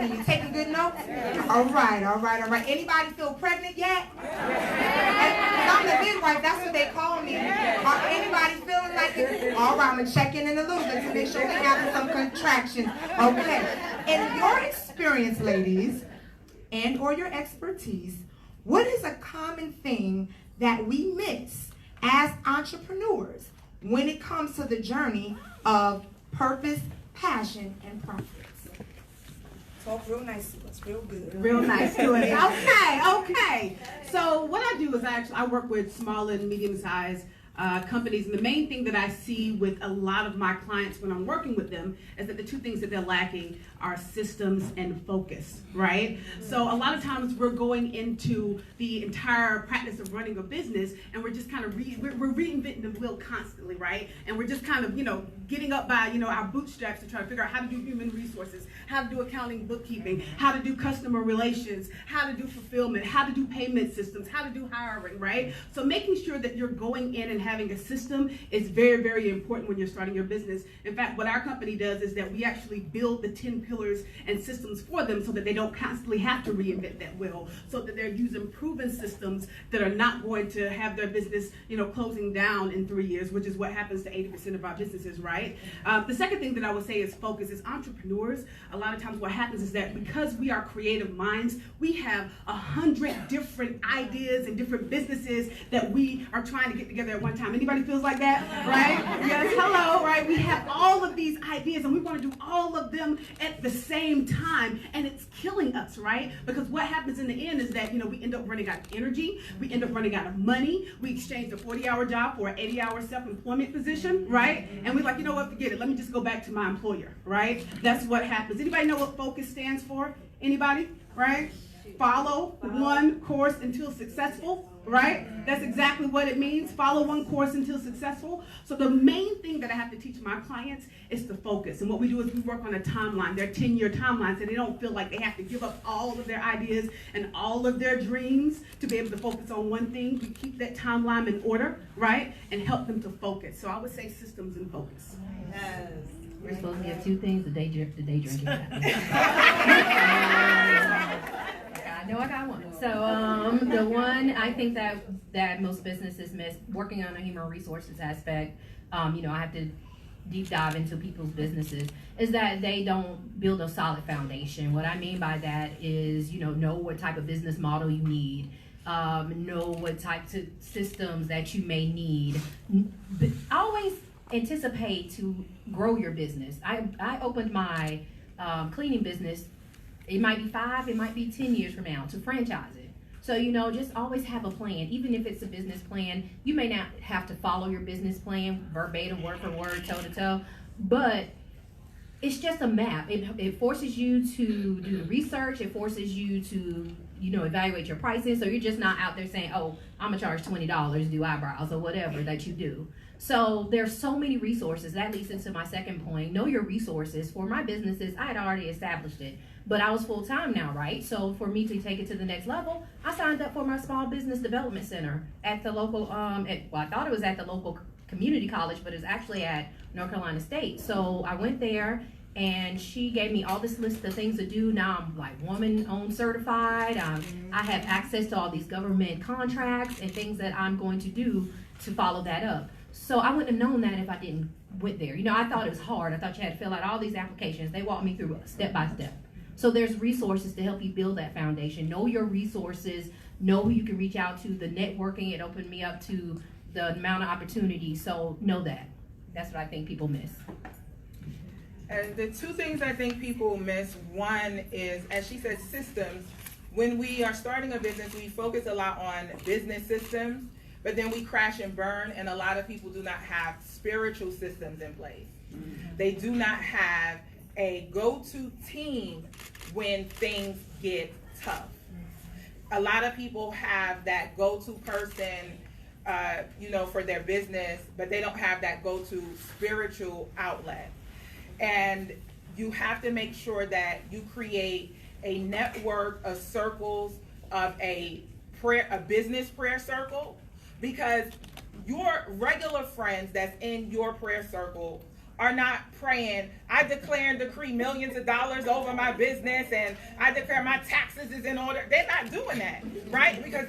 You taking good notes? All right, all right, all right. Anybody feel pregnant yet? I'm the midwife, that's what they call me. Anybody feeling like it? All right, I'm going to check in a little bit to make sure we're having some contractions. Okay. In your experience, ladies, and or your expertise, what is a common thing that we miss as entrepreneurs when it comes to the journey of purpose, passion, and profits? Talk real nice to us, real good. Real nice to us. Okay. So what I do is I work with small and medium-sized companies, and the main thing that I see with a lot of my clients when I'm working with them is that the two things that they're lacking are systems and focus, right? So a lot of times we're going into the entire practice of running a business, and we're just kind of we're reinventing the wheel constantly, right? And we're just kind of getting up by our bootstraps to try to figure out how to do human resources, how to do accounting, bookkeeping, how to do customer relations, how to do fulfillment, how to do payment systems, how to do hiring, right? So making sure that you're going in and having a system is very, very important when you're starting your business. In fact, what our company does is that we actually build the 10 pillars and systems for them so that they don't constantly have to reinvent that wheel, so that they're using proven systems that are not going to have their business, closing down in 3 years, which is what happens to 80% of our businesses, right? The second thing that I would say is focus. As entrepreneurs, a lot of times what happens is that because we are creative minds, we have 100 different ideas and different businesses that we are trying to get together at one time. Anybody feels like that, right? Yes, hello, right? We have all of these ideas and we want to do all of them at the same time, and it's killing us, right? Because what happens in the end is that, we end up running out of energy, we end up running out of money, we exchange a 40-hour job for an 80-hour self-employment position, right? And we're like, you know what, forget it, let me just go back to my employer, right? That's what happens. Anybody know what focus stands for? Anybody, right? Follow one course until successful, right? That's exactly what it means. Follow one course until successful. So the main thing that I have to teach my clients is to focus. And what we do is we work on a timeline, their 10-year timeline, so they don't feel like they have to give up all of their ideas and all of their dreams to be able to focus on one thing. We keep that timeline in order, right? And help them to focus. So I would say systems and focus. Yes. We're supposed to have two things, the day drinking. I know I got one. So the one I think that most businesses miss, working on a human resources aspect, I have to deep dive into people's businesses, is that they don't build a solid foundation. What I mean by that is, know what type of business model you need, know what types of systems that you may need. But always anticipate to grow your business. I opened my cleaning business. It might be 5, it might be 10 years from now to franchise it. So, just always have a plan. Even if it's a business plan, you may not have to follow your business plan verbatim, word for word, toe to toe, but it's just a map. It forces you to do the research. It forces you to, evaluate your prices. So you're just not out there saying, oh, I'm gonna charge $20, do eyebrows or whatever that you do. So there's so many resources. That leads into my second point. Know your resources. For my businesses, I had already established it, but I was full-time now, right? So for me to take it to the next level, I signed up for my small business development center at the local, I thought it was at the local community college, but it's actually at North Carolina State. So I went there, and she gave me all this list of things to do. Now I'm like woman-owned certified. I have access to all these government contracts and things that I'm going to do to follow that up. So I wouldn't have known that if I didn't went there. I thought it was hard. I thought you had to fill out all these applications. They walked me through step by step. So there's resources to help you build that foundation. Know your resources. Know who you can reach out to. The networking, it opened me up to the amount of opportunities. So know that. That's what I think people miss. And the two things I think people miss, one is, as she said, systems. When we are starting a business, we focus a lot on business systems, but then we crash and burn, and a lot of people do not have spiritual systems in place. They do not have a go-to team when things get tough. A lot of people have that go-to person, for their business, but they don't have that go-to spiritual outlet. And you have to make sure that you create a network of circles of a business prayer circle, because your regular friends that's in your prayer circle are not praying, I declare and decree millions of dollars over my business, and I declare my taxes is in order. They're not doing that, right? Because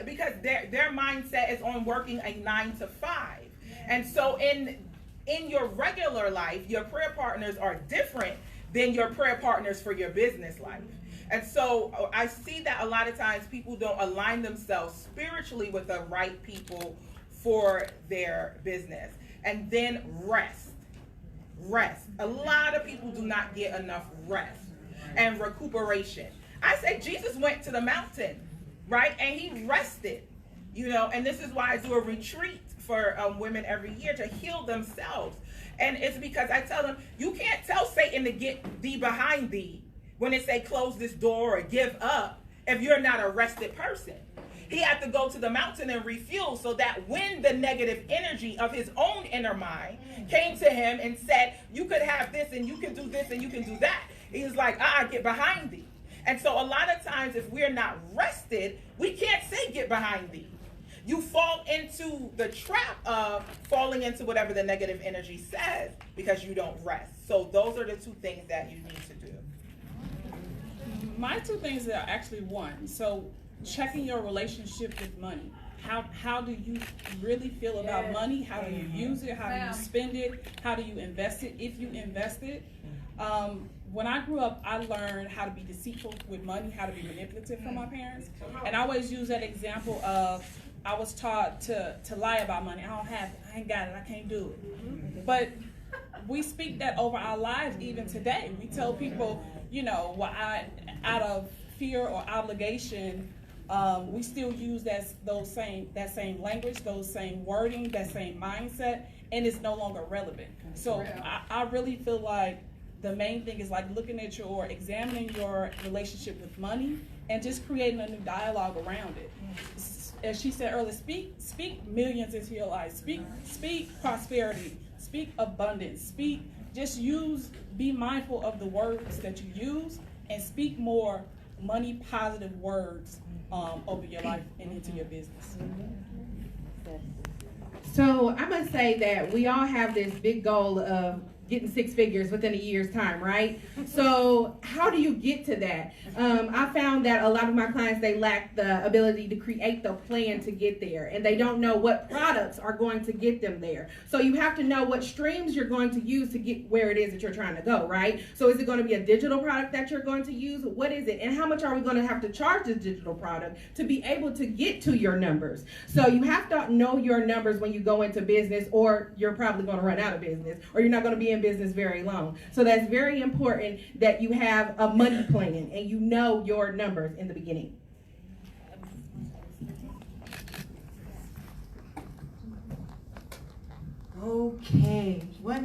because their mindset is on working a 9 to 5. And so in your regular life, your prayer partners are different than your prayer partners for your business life. And so I see that a lot of times people don't align themselves spiritually with the right people for their business. And then rest. A lot of people do not get enough rest and recuperation. I say Jesus went to the mountain, right? And he rested, and this is why I do a retreat for women every year to heal themselves. And it's because I tell them, you can't tell Satan to get thee behind thee when it say close this door or give up if you're not a rested person. He had to go to the mountain and refuel, so that when the negative energy of his own inner mind came to him and said, you could have this and you can do this and you can do that, he was like, get behind thee. And so a lot of times if we're not rested, we can't say get behind thee. You fall into the trap of falling into whatever the negative energy says because you don't rest. So those are the two things that you need to do. My two things are actually one. So checking your relationship with money. How do you really feel about money? How do you use it? How do you spend it? How do you invest it? If you invest it. When I grew up, I learned how to be deceitful with money, how to be manipulative from my parents. And I always use that example of, I was taught to lie about money. I don't have it. I ain't got it. I can't do it. But we speak that over our lives even today. We tell people, out of fear or obligation, we still use that same language, those same wording, that same mindset, and it's no longer relevant. So I really feel like the main thing is like examining your relationship with money and just creating a new dialogue around it. As she said earlier, speak millions into your life. Speak prosperity. Speak abundance. Be mindful of the words that you use, and speak more money positive words over your life and into your business. So I must say that we all have this big goal of getting 6 figures within a year's time, right? So how do you get to that? I found that a lot of my clients, they lack the ability to create the plan to get there, and they don't know what products are going to get them there. So you have to know what streams you're going to use to get where it is that you're trying to go, right? So is it going to be a digital product that you're going to use? What is it? And how much are we going to have to charge this digital product to be able to get to your numbers? So you have to know your numbers when you go into business, or you're probably going to run out of business, or you're not going to be in business very long. So that's very important that you have a money plan and you know your numbers in the beginning. Okay. What